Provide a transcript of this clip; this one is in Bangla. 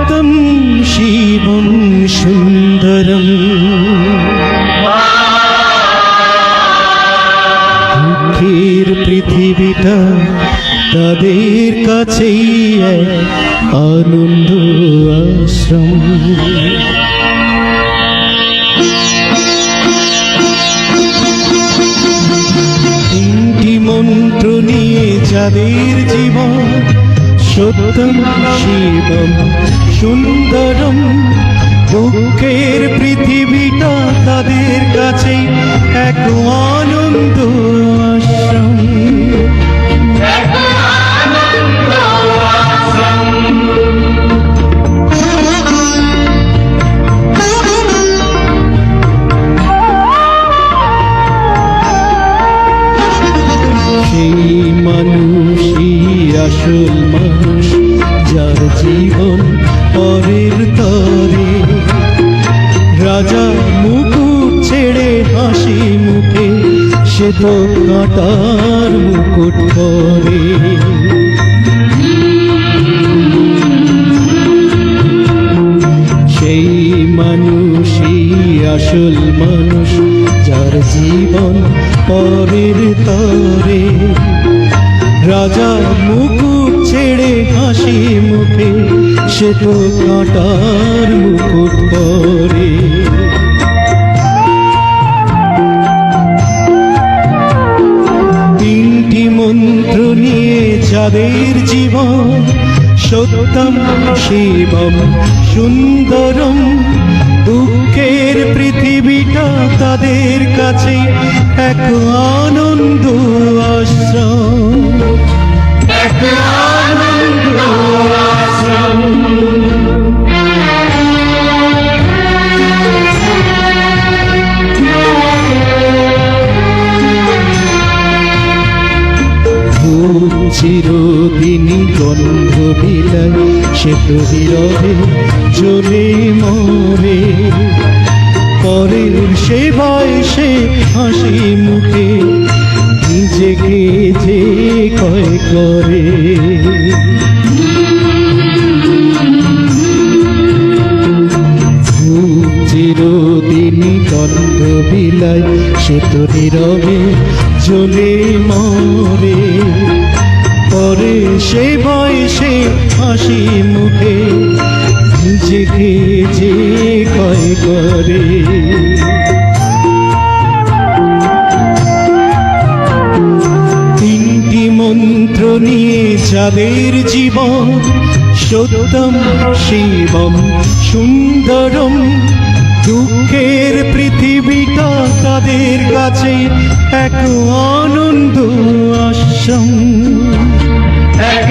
সত্যম শিবম সুন্দরম দুঃখের পৃথিবীটা তাদের কাছেই এক আনন্দ আশ্রম। তিনটি মন্ত্র নিয়ে যাদের জীবন সত্যম শিবম সুন্দরম দুঃখের পৃথিবীটা তাদের কাছে এক আনন্দ আশ্রম। সেই মানুষই আসল মানুষ যার জীবন পরের তরে, রাজা মুকুট ছেড়ে হাসি মুখে সে তো কাঁটার মুকুট পরে। সেই মানুষই আসল মানুষ যার জীবন পরের তরে, রাজা মুকুট ছেড়ে হাসি মুখে সে তো কাঁটার মুকুট পরে। তিনটি মন্ত্র নিয়ে যাদের জীবন সত্যম শিবম সুন্দরম দুঃখের পৃথিবীটা তাদের কাছে এক আনন্দ আশ্রম। এক আনন্দ আশ্রম। চিরদিনই গন্ধ বিলায় সে তো নীরবে জ্বলে মরে, পরের সেবায় সে হাসি মুখে নিজেকে যে ক্ষয় করে। চিরদিনই গন্ধ বিলায় সে তো নীরবে জ্বলে মরে, পরে সে বয়সে হাসি মুখে নিজেকে যে ক্ষয় করে। তিনটি মন্ত্র নিয়ে যাদের জীবন সত্যম শিবম সুন্দরম দুঃখের পৃথিবীটা তাদের কাছে এক আনন্দ আশ্রম। এক